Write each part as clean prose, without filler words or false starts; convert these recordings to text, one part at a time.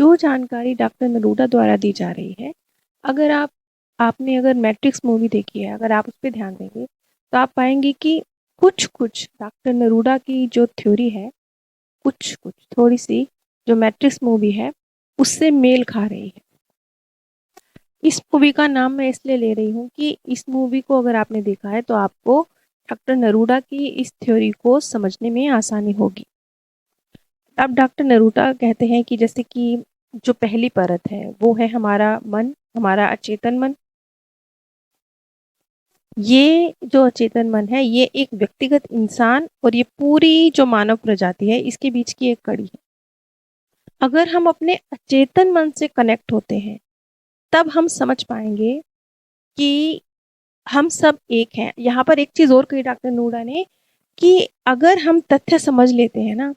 जो जानकारी डॉक्टर नरूडा द्वारा दी जा रही है, अगर आपने अगर मैट्रिक्स मूवी देखी है, अगर आप उस पे ध्यान देंगे तो आप पाएंगे कि कुछ डॉक्टर नरूडा की जो थ्योरी है, कुछ थोड़ी सी जो मैट्रिक्स मूवी है उससे मेल खा रही है। इस मूवी का नाम मैं इसलिए ले रही हूँ कि इस मूवी को अगर आपने देखा है तो आपको डॉक्टर नरूडा की इस थ्योरी को समझने में आसानी होगी। अब डॉक्टर नरूडा कहते हैं कि जैसे कि जो पहली परत है वो है हमारा मन, हमारा अचेतन मन। ये जो अचेतन मन है ये एक व्यक्तिगत इंसान और ये पूरी जो मानव प्रजाति है इसके बीच की एक कड़ी है। अगर हम अपने अचेतन मन से कनेक्ट होते हैं तब हम समझ पाएंगे कि हम सब एक हैं। यहाँ पर एक चीज और कही डॉक्टर नूडा ने कि अगर हम तथ्य समझ लेते हैं ना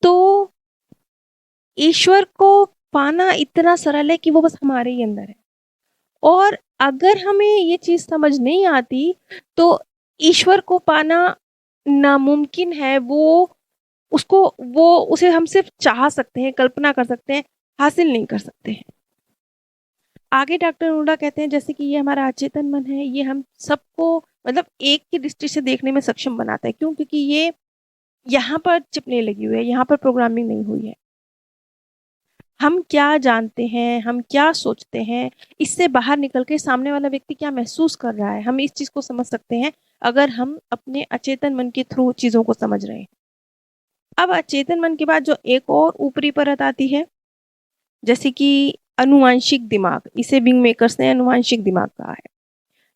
तो ईश्वर को पाना इतना सरल है कि वो बस हमारे ही अंदर है। और अगर हमें ये चीज समझ नहीं आती तो ईश्वर को पाना नामुमकिन है। वो उसे हम सिर्फ चाह सकते हैं, कल्पना कर सकते हैं, हासिल नहीं कर सकते हैं। आगे डॉक्टर नूडा कहते हैं जैसे कि ये हमारा अचेतन मन है, ये हम सबको मतलब एक की दृष्टि से देखने में सक्षम बनाता है। क्यों? क्योंकि ये यहाँ पर चिपने लगी हुई है, यहाँ पर प्रोग्रामिंग नहीं हुई है। हम क्या जानते हैं, हम क्या सोचते हैं, इससे बाहर निकल के सामने वाला व्यक्ति क्या महसूस कर रहा है, हम इस चीज को समझ सकते हैं अगर हम अपने अचेतन मन के थ्रू चीजों को समझ रहे हैं। अब अचेतन मन के बाद जो एक और ऊपरी परत आती है जैसे कि अनुवांशिक दिमाग, इसे विंग मेकर्स ने अनुवांशिक दिमाग कहा है,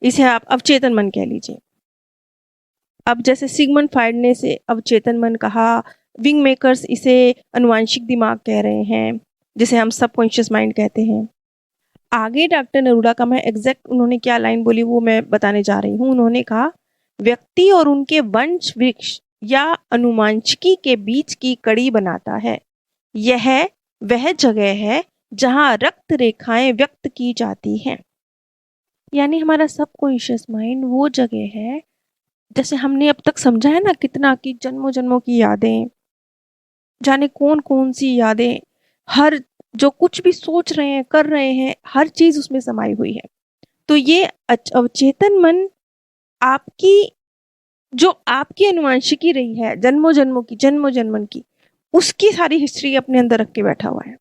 इसे आप अवचेतन मन कह लीजिए। अब जैसे सिगमंड फ्रायड ने इसे अवचेतन मन कहा, विंग मेकर्स इसे अनुवांशिक दिमाग कह रहे हैं, जिसे हम सबकॉन्शियस माइंड कहते हैं। आगे डॉक्टर नरूडा का मैं एग्जैक्ट उन्होंने क्या लाइन बोली वो मैं बताने जा रही हूँ। उन्होंने कहा व्यक्ति और उनके वंश वृक्ष या अनुवांशिकी के बीच की कड़ी बनाता है। यह वह जगह है जहां रक्त रेखाएं व्यक्त की जाती हैं। यानी हमारा सबकॉन्शियस माइंड वो जगह है, जैसे हमने अब तक समझा है ना कितना, कि जन्मों जन्मों की यादें, जाने कौन कौन सी यादें, हर जो कुछ भी सोच रहे हैं कर रहे हैं हर चीज उसमें समाई हुई है। तो ये अवचेतन मन आपकी जो आपकी अनुवांशिकी रही है जन्मों जन्मों की, जन्मों जन्मन की, उसकी सारी हिस्ट्री अपने अंदर रख के बैठा हुआ है।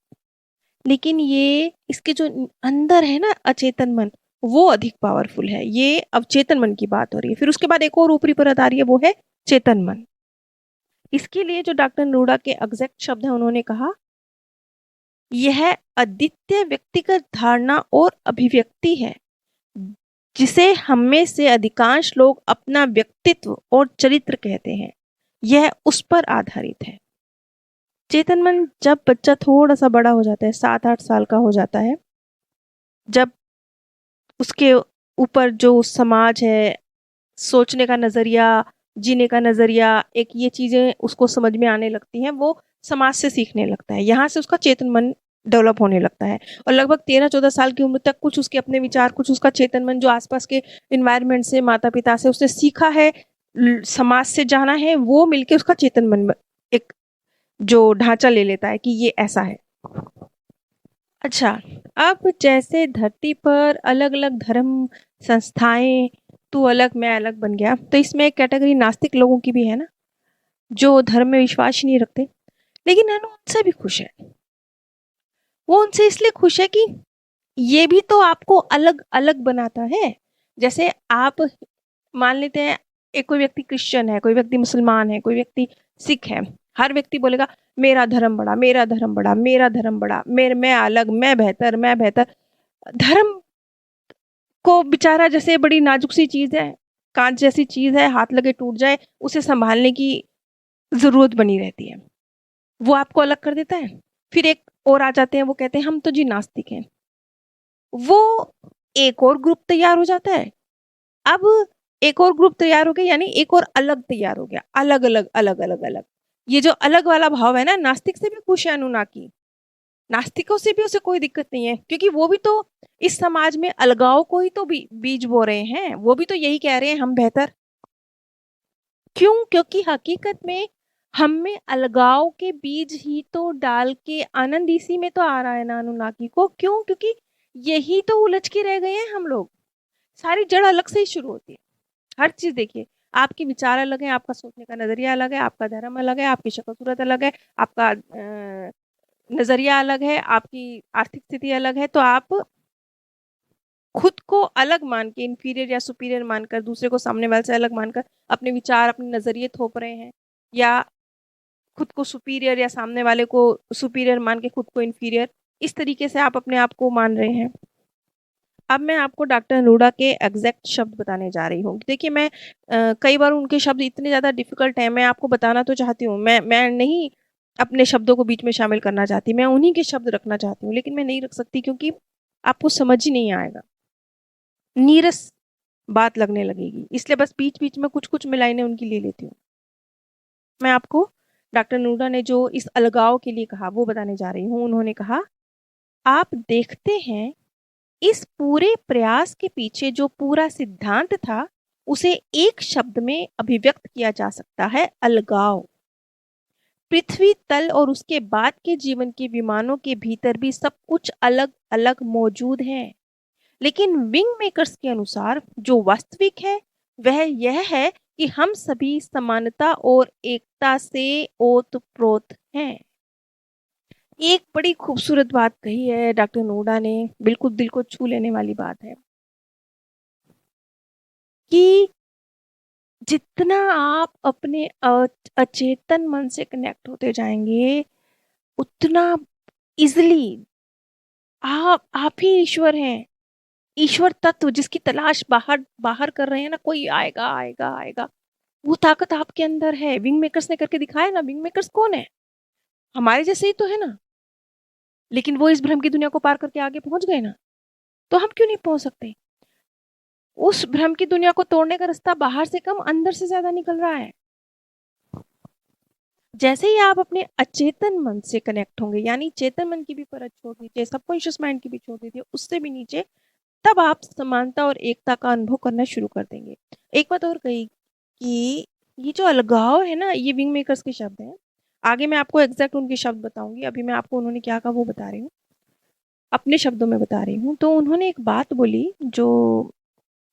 लेकिन ये इसके जो अंदर है ना अचेतन मन, वो अधिक पावरफुल है। ये अवचेतन मन की बात हो रही है। फिर उसके बाद एक और ऊपरी परत आ रही है, वो है चेतन मन। इसके लिए जो डॉक्टर नरूडा के एग्जैक्ट शब्द हैं, उन्होंने कहा यह अद्वितीय व्यक्तिगत धारणा और अभिव्यक्ति है जिसे हमें से अधिकांश लोग अपना व्यक्तित्व और चरित्र कहते हैं। यह उस पर आधारित है। चेतन मन जब बच्चा थोड़ा सा बड़ा हो जाता है, 7-8 साल का हो जाता है, जब उसके ऊपर जो समाज है, सोचने का नजरिया, जीने का नजरिया, एक ये चीजें उसको समझ में आने लगती हैं, वो समाज से सीखने लगता है। यहाँ से उसका चेतन मन डेवलप होने लगता है। और लगभग 13-14 साल की उम्र तक कुछ उसके अपने विचार, कुछ उसका चेतन मन जो आसपास के इन्वायरमेंट से, माता पिता से उसने सीखा है, समाज से जाना है, वो मिलके उसका चेतन मन एक जो ढांचा ले लेता है कि ये ऐसा है। अच्छा, अब जैसे धरती पर अलग अलग धर्म संस्थाएं, तू अलग मैं अलग बन गया, तो इसमें एक कैटेगरी नास्तिक लोगों की भी है ना, जो धर्म में विश्वास ही नहीं रखते। लेकिन नानू उनसे भी खुश है। वो उनसे इसलिए खुश है कि ये भी तो आपको अलग अलग बनाता है। जैसे आप मान लेते हैं एक कोई व्यक्ति क्रिश्चियन है, कोई व्यक्ति मुसलमान है, कोई व्यक्ति सिख है। हर व्यक्ति बोलेगा मेरा धर्म बड़ा, मेरा धर्म बड़ा, मेरा धर्म बड़ा, मैं अलग, मैं बेहतर, मैं बेहतर। धर्म को बेचारा जैसे बड़ी नाजुक सी चीज है, कांच जैसी चीज है, हाथ लगे टूट जाए, उसे संभालने की जरूरत बनी रहती है। वो आपको अलग कर देता है। फिर एक और आ जाते हैं, वो कहते हैं हम तो जी नास्तिक हैं। वो एक और ग्रुप तैयार हो जाता है। अब एक और ग्रुप तैयार हो गया, यानी एक और अलग तैयार हो गया, अलग अलग अलग अलग अलग। ये जो अलग वाला भाव है ना, नास्तिक से भी खुश है अनुनाकी। नास्तिकों से भी उसे कोई दिक्कत नहीं है, क्योंकि वो भी तो इस समाज में अलगाव को ही तो बीज बो रहे हैं। वो भी तो यही कह रहे हैं हम बेहतर। क्यों? क्योंकि हकीकत में हम में अलगाव के बीज ही तो डाल के आनंद इसी में तो आ रहा है ना अनुनाकी को। क्यों? क्योंकि यही तो उलझ के रह गए हैं हम लोग। सारी जड़ अलग से ही शुरू होती है। हर चीज देखिए, आपके विचार अलग है, आपका सोचने का नजरिया अलग है, आपका धर्म अलग है, आपकी शक्ल सूरत अलग है, आपका नजरिया अलग है, आपकी आर्थिक स्थिति अलग है। तो आप खुद को अलग मान के, इंफीरियर या सुपीरियर मानकर, दूसरे को सामने वाले से अलग मानकर अपने विचार, अपने नजरिए थोप रहे हैं, या खुद को सुपीरियर या सामने वाले को सुपीरियर मान के खुद को इंफीरियर, इस तरीके से आप अपने आप को मान रहे हैं। अब मैं आपको डॉक्टर नरूडा के एग्जैक्ट शब्द बताने जा रही हूँ। देखिए, मैं कई बार उनके शब्द इतने ज़्यादा डिफिकल्ट हैं, मैं आपको बताना तो चाहती हूँ, मैं नहीं अपने शब्दों को बीच में शामिल करना चाहती, मैं उन्हीं के शब्द रखना चाहती हूँ, लेकिन मैं नहीं रख सकती क्योंकि आपको समझ ही नहीं आएगा, नीरस बात लगने लगेगी, इसलिए बस बीच बीच में कुछ कुछ मिलाइने उनकी ले लेती हूँ। मैं आपको डॉक्टर नरूडा ने जो इस अलगाव के लिए कहा वो बताने जा रही हूँ। उन्होंने कहा, आप देखते हैं इस पूरे प्रयास के पीछे जो पूरा सिद्धांत था उसे एक शब्द में अभिव्यक्त किया जा सकता है, अलगाव। पृथ्वी तल और उसके बाद के जीवन के विमानों के भीतर भी सब कुछ अलग अलग मौजूद है, लेकिन विंग मेकर्स के अनुसार जो वास्तविक है वह यह है कि हम सभी समानता और एकता से ओतप्रोत हैं। एक बड़ी खूबसूरत बात कही है डॉक्टर नोडा ने, बिल्कुल दिल को छू लेने वाली बात है कि जितना आप अपने अचेतन मन से कनेक्ट होते जाएंगे, उतना इजिली आप ही ईश्वर हैं। ईश्वर तत्व जिसकी तलाश बाहर बाहर कर रहे हैं ना, कोई आएगा आएगा आएगा, वो ताकत आपके अंदर है। विंग मेकर्स ने करके दिखाया ना। विंग मेकर्स कौन है? हमारे जैसे ही तो है ना, लेकिन वो इस भ्रम की दुनिया को पार करके आगे पहुंच गए ना, तो हम क्यों नहीं पहुंच सकते? उस भ्रम की दुनिया को तोड़ने का रास्ता बाहर से कम अंदर से ज्यादा निकल रहा है। जैसे ही आप अपने अचेतन मन से कनेक्ट होंगे, यानी चेतन मन की भी परत छोड़ दीजिए, सबकॉन्शियस माइंड की भी छोड़ दीजिए, उससे भी नीचे, तब आप समानता और एकता का अनुभव करना शुरू कर देंगे। एक बात और कही कि ये जो अलगाव है ना, ये विंग मेकर्स के शब्द हैं। आगे मैं आपको एग्जैक्ट उनके शब्द बताऊंगी, अभी मैं आपको उन्होंने क्या कहा वो बता रही हूँ, अपने शब्दों में बता रही हूँ। तो उन्होंने एक बात बोली जो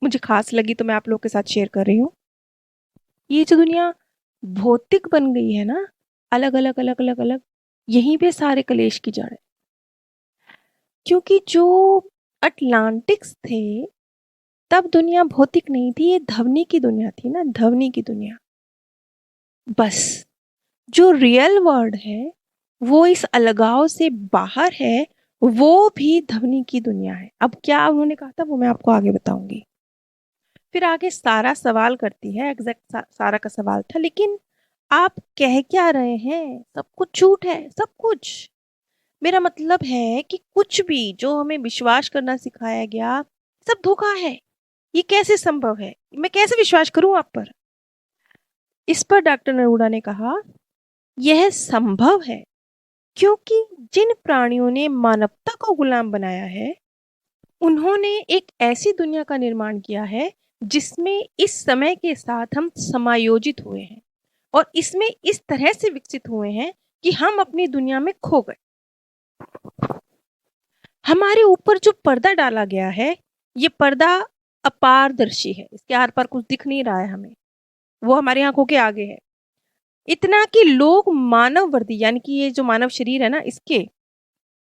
मुझे खास लगी, तो मैं आप लोग के साथ शेयर कर रही हूँ। ये जो दुनिया भौतिक बन गई है ना, अलग अलग अलग अलग अलग, यहीं पे सारे कलेश की जड़ है। क्योंकि जो अटलांटिक्स थे, तब दुनिया भौतिक नहीं थी, ये ध्वनि की दुनिया थी ना, ध्वनि की दुनिया। बस जो रियल वर्ल्ड है वो इस अलगाव से बाहर है, वो भी ध्वनि की दुनिया है। अब क्या उन्होंने कहा था वो मैं आपको आगे बताऊंगी। फिर आगे सारा सवाल करती है, एग्जैक्ट सारा का सवाल था, लेकिन आप कह क्या रहे हैं? सब कुछ झूठ है, सब कुछ। मेरा मतलब है कि कुछ भी जो हमें विश्वास करना सिखाया गया, सब धोखा है। ये कैसे संभव है? मैं कैसे विश्वास करूं आप पर? इस पर डॉक्टर नरूडा ने कहा, यह संभव है क्योंकि जिन प्राणियों ने मानवता को गुलाम बनाया है, उन्होंने एक ऐसी दुनिया का निर्माण किया है जिसमें इस समय के साथ हम समायोजित हुए हैं, और इसमें इस तरह से विकसित हुए हैं कि हम अपनी दुनिया में खो गए। हमारे ऊपर जो पर्दा डाला गया है, ये पर्दा अपारदर्शी है, इसके आर पार कुछ दिख नहीं रहा है हमें, वो हमारी आंखों के आगे है। इतना कि लोग मानव वर्दी, यानी कि ये जो मानव शरीर है ना, इसके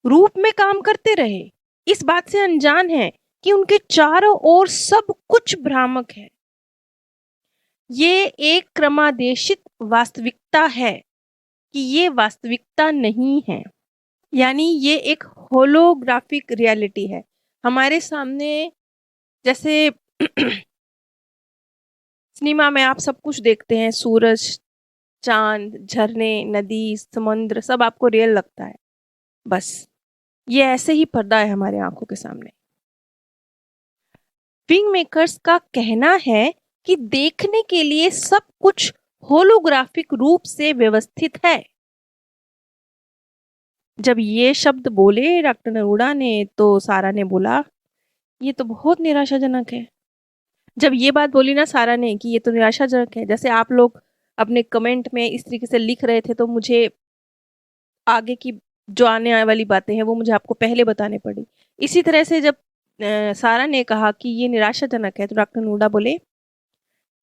रूप में काम करते रहे, इस बात से अनजान है कि उनके चारों ओर सब कुछ भ्रामक है। ये एक क्रमादेशित वास्तविकता है कि ये वास्तविकता नहीं है, यानी ये एक होलोग्राफिक रियलिटी है हमारे सामने। जैसे सिनेमा में आप सब कुछ देखते हैं, सूरज, चांद, झरने, नदी, समुद्र, सब आपको रियल लगता है। बस ये ऐसे ही पर्दा है हमारे आंखों के सामने। विंग मेकर्स का कहना है कि देखने के लिए सब कुछ होलोग्राफिक रूप से व्यवस्थित है। जब ये शब्द बोले डॉक्टर नरूडा ने, तो सारा ने बोला, ये तो बहुत निराशाजनक है। जब ये बात बोली ना सारा ने कि ये तो निराशाजनक है, जैसे आप लोग अपने कमेंट में इस तरीके से लिख रहे थे, तो मुझे आगे की जो आने वाली बातें हैं वो मुझे आपको पहले बताने पड़ी। इसी तरह से जब सारा ने कहा कि ये निराशाजनक है, तो डॉक्टर नूडा बोले,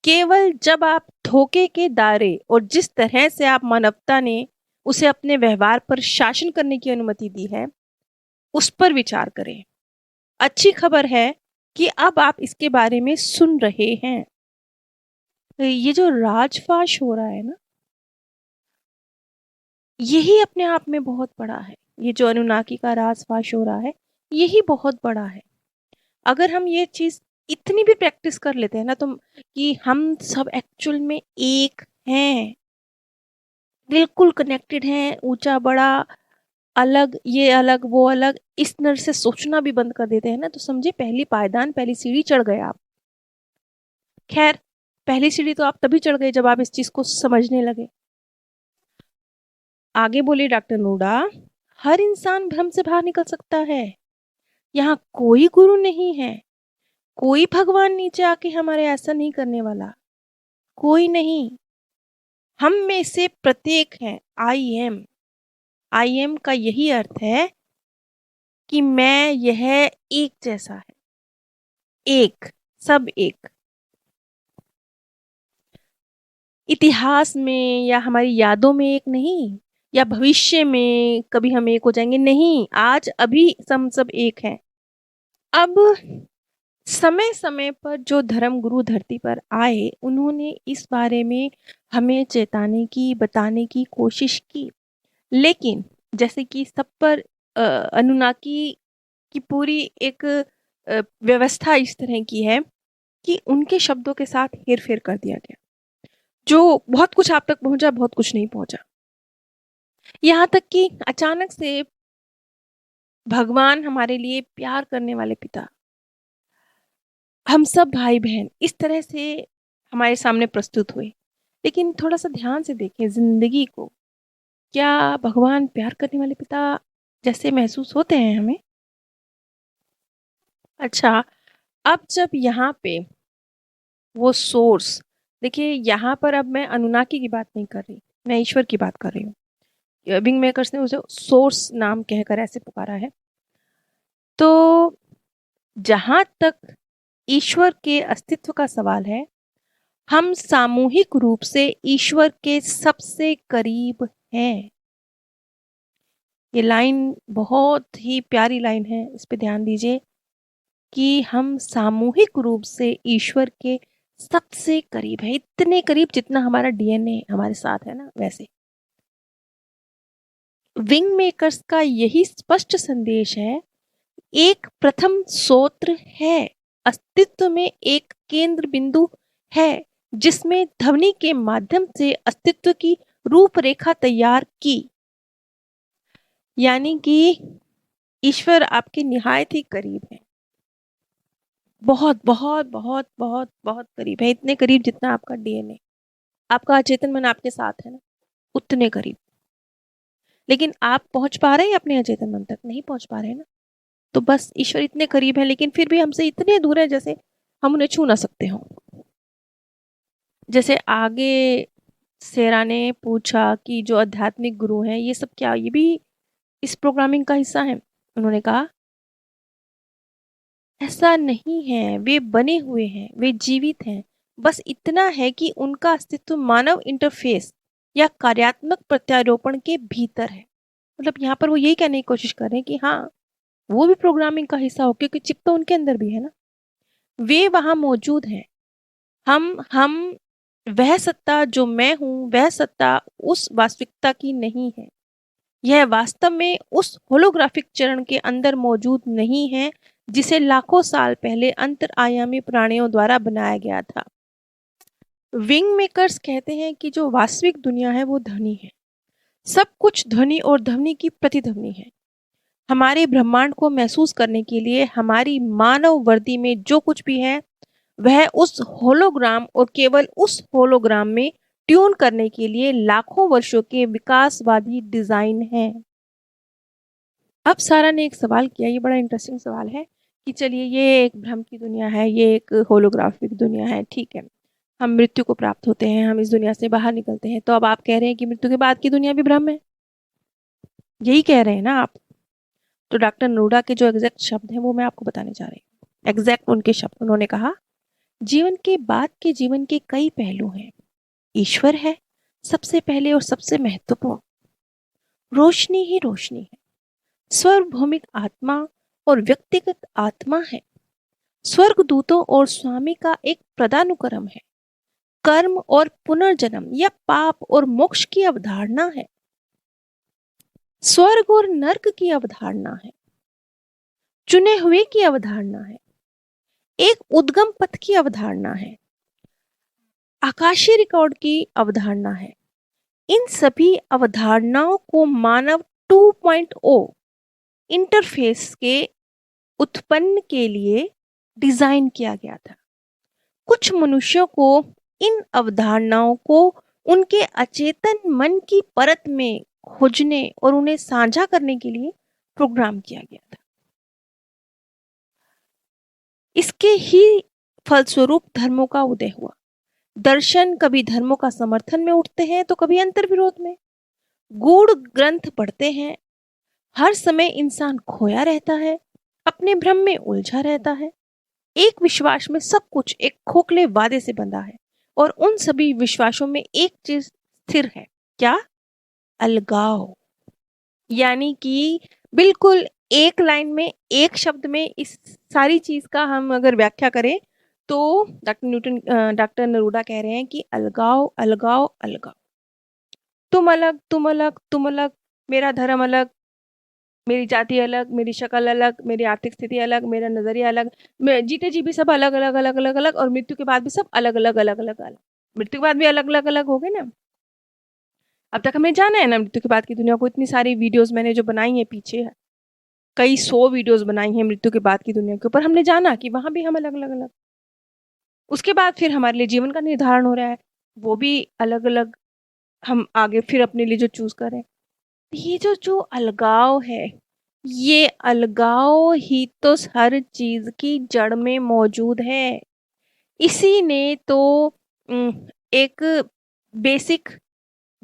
केवल जब आप धोखे के दायरे और जिस तरह से आप मानवता ने उसे अपने व्यवहार पर शासन करने की अनुमति दी है, उस पर विचार करें। अच्छी खबर है कि अब आप इसके बारे में सुन रहे हैं। ये जो राजफाश हो रहा है ना, यही अपने आप में बहुत बड़ा है। ये जो अनुनाकी का राजफाश हो रहा है, यही बहुत बड़ा है। अगर हम ये चीज इतनी भी प्रैक्टिस कर लेते हैं ना, तो कि हम सब एक्चुअल में एक हैं, बिल्कुल कनेक्टेड हैं, ऊंचा बड़ा अलग, ये अलग वो अलग, इस तरह से सोचना भी बंद कर देते हैं ना, तो समझे पहली पायदान, पहली सीढ़ी चढ़ गए आप। खैर, पहली सीढ़ी तो आप तभी चढ़ गए जब आप इस चीज को समझने लगे। आगे बोले डॉक्टर नूडा, हर इंसान भ्रम से बाहर निकल सकता है। यहाँ कोई गुरु नहीं है, कोई भगवान नीचे आके हमारे ऐसा नहीं करने वाला, कोई नहीं। हम में से प्रत्येक है। आई एम का यही अर्थ है कि मैं, यह एक जैसा है, एक, सब एक। इतिहास में या हमारी यादों में एक नहीं, या भविष्य में कभी हम एक हो जाएंगे, नहीं, आज अभी हम सब एक हैं। अब समय समय पर जो धर्म गुरु धरती पर आए, उन्होंने इस बारे में हमें चेताने की, बताने की कोशिश की, लेकिन जैसे कि सब पर अनुनाकी की पूरी एक व्यवस्था इस तरह की है कि उनके शब्दों के साथ हेरफेर कर दिया गया। जो बहुत कुछ आप तक पहुंचा, बहुत कुछ नहीं पहुंचा। यहाँ तक कि अचानक से भगवान, हमारे लिए प्यार करने वाले पिता, हम सब भाई बहन, इस तरह से हमारे सामने प्रस्तुत हुए। लेकिन थोड़ा सा ध्यान से देखें जिंदगी को, क्या भगवान प्यार करने वाले पिता जैसे महसूस होते हैं हमें? अच्छा, अब जब यहाँ पे वो सोर्स, देखिए यहाँ पर अब मैं अनुनाकी की बात नहीं कर रही, मैं ईश्वर की बात कर रही हूँ। विंग मेकर्स ने उसे सोर्स नाम कहकर ऐसे पुकारा है। तो जहां तक ईश्वर के अस्तित्व का सवाल है, हम सामूहिक रूप से ईश्वर के सबसे करीब हैं। ये लाइन बहुत ही प्यारी लाइन है, इस पे ध्यान दीजिए कि हम सामूहिक रूप से ईश्वर के सबसे करीब है, इतने करीब जितना हमारा डीएनए हमारे साथ है ना, वैसे। विंग मेकर्स का यही स्पष्ट संदेश है। एक प्रथम सूत्र है, अस्तित्व में एक केंद्र बिंदु है जिसमें ध्वनि के माध्यम से अस्तित्व की रूपरेखा तैयार की। यानी कि ईश्वर आपके निहायत ही करीब है, बहुत बहुत बहुत बहुत बहुत करीब है, इतने करीब जितना आपका डीएनए, आपका अचेतन मन आपके साथ है ना, उतने करीब। लेकिन आप पहुंच पा रहे हैं अपने अचेतन मन तक? नहीं पहुंच पा रहे हैं ना। तो बस ईश्वर इतने करीब है, लेकिन फिर भी हमसे इतने दूर है जैसे हम उन्हें छू ना सकते हो। जैसे आगे सेरा ने पूछा कि जो आध्यात्मिक गुरु हैं, ये सब क्या, ये भी इस प्रोग्रामिंग का हिस्सा है? उन्होंने कहा ऐसा नहीं है, वे बने हुए हैं, वे जीवित हैं। बस इतना है कि उनका अस्तित्व मानव इंटरफेस या कार्यात्मक प्रत्यारोपण के भीतर है। मतलब यहाँ पर वो यही कहने की कोशिश कर रहे हैं कि हाँ, वो भी प्रोग्रामिंग का हिस्सा हो, क्योंकि चिप तो उनके अंदर भी है ना, वे वहां मौजूद हैं। हम वह सत्ता जो मैं हूं, वह सत्ता उस वास्तविकता की नहीं है। यह वास्तव में उस होलोग्राफिक चरण के अंदर मौजूद नहीं है जिसे लाखों साल पहले अंतर आयामी प्राणियों द्वारा बनाया गया था। विंग मेकर्स कहते हैं कि जो वास्तविक दुनिया है वो ध्वनि है, सब कुछ ध्वनि और ध्वनि की प्रतिध्वनि है। हमारे ब्रह्मांड को महसूस करने के लिए हमारी मानव वर्दी में जो कुछ भी है, वह उस होलोग्राम और केवल उस होलोग्राम में ट्यून करने के लिए लाखों वर्षों के विकासवादी डिजाइन है। अब सारा ने एक सवाल किया, ये बड़ा इंटरेस्टिंग सवाल है कि चलिए, ये एक भ्रम की दुनिया है, ये एक होलोग्राफिक दुनिया है, ठीक है, हम मृत्यु को प्राप्त होते हैं, हम इस दुनिया से बाहर निकलते हैं। तो अब आप कह रहे हैं कि मृत्यु के बाद की दुनिया भी भ्रम है, यही कह रहे हैं ना आप? तो डॉक्टर नरूडा के जो एग्जैक्ट शब्द हैं वो मैं आपको बताने जा रही हूँ। एग्जैक्ट उनके शब्द, उन्होंने कहा, जीवन के बाद के जीवन के कई पहलू हैं। ईश्वर है सबसे पहले और सबसे महत्वपूर्ण। रोशनी ही रोशनी है। सार्वभौमिक आत्मा और व्यक्तिगत आत्मा है। स्वर्गदूतों और स्वामी का एक पदानुक्रम है। कर्म और पुनर्जन्म या पाप और मोक्ष की अवधारणा है। स्वर्ग और नर्क की अवधारणा है। चुने हुए की अवधारणा है। एक उद्गम पथ की अवधारणा है। आकाशीय रिकॉर्ड की अवधारणा है। इन सभी अवधारणाओं को मानव 2.0 इंटरफेस के उत्पन्न के लिए डिजाइन किया गया था। कुछ मनुष्यों को इन अवधारणाओं को उनके अचेतन मन की परत में खोजने और उन्हें साझा करने के लिए प्रोग्राम किया गया था। इसके ही फलस्वरूप धर्मों का उदय हुआ। दर्शन कभी धर्मों का समर्थन में उठते हैं तो कभी अंतर्विरोध में। गूढ़ ग्रंथ पढ़ते हैं। हर समय इंसान खोया रहता है, अपने भ्रम में उलझा रहता है। एक विश्वास में सब कुछ एक खोखले वादे से बंधा है और उन सभी विश्वासों में एक चीज स्थिर है, क्या? अलगाव। यानी कि बिल्कुल एक लाइन में, एक शब्द में इस सारी चीज का हम अगर व्याख्या करें तो डॉक्टर नरूडा कह रहे हैं कि अलगाव, अलगाव, अलगाव। तुम अलग, तुम अलग, तुम अलग, मेरा धर्म अलग, मेरी जाति अलग, मेरी शक्ल अलग, मेरी आर्थिक स्थिति अलग, मेरा नजरिया अलग, जीते जी भी सब अलग अलग अलग अलग अलग, और मृत्यु के बाद भी सब अलग अलग अलग अलग अलग। मृत्यु के बाद भी अलग अलग अलग हो गए ना। अब तक हमें जाना है ना मृत्यु के बाद की दुनिया को। इतनी सारी वीडियोस मैंने जो बनाई है पीछे, कई 100 वीडियोस बनाई हैं मृत्यु के बाद की दुनिया के ऊपर। हमने जाना कि वहां भी हम अलग अलग अलग। उसके बाद फिर हमारे लिए जीवन का निर्धारण हो रहा है, वो भी अलग अलग। हम आगे फिर अपने लिए जो चूज करें। ये जो अलगाव है, ये अलगाव ही तो हर चीज की जड़ में मौजूद है। इसी ने तो एक बेसिक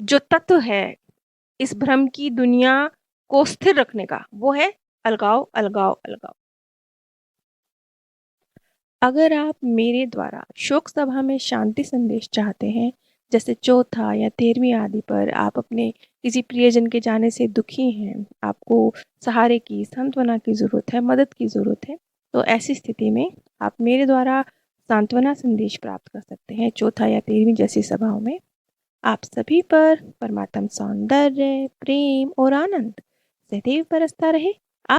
जो तत्व है इस भ्रम की दुनिया को स्थिर रखने का, वो है अलगाव, अलगाव, अलगाव। अगर आप मेरे द्वारा शोक सभा में शांति संदेश चाहते हैं, जैसे चौथा या 13वीं आदि पर आप अपने किसी प्रियजन के जाने से दुखी हैं, आपको सहारे की, सांत्वना की ज़रूरत है, मदद की ज़रूरत है, तो ऐसी स्थिति में आप मेरे द्वारा सांत्वना संदेश प्राप्त कर सकते हैं चौथा या 13वीं जैसी सभाओं में। आप सभी पर परमात्म सौंदर्य, प्रेम और आनंद सदैव बरसता रहे।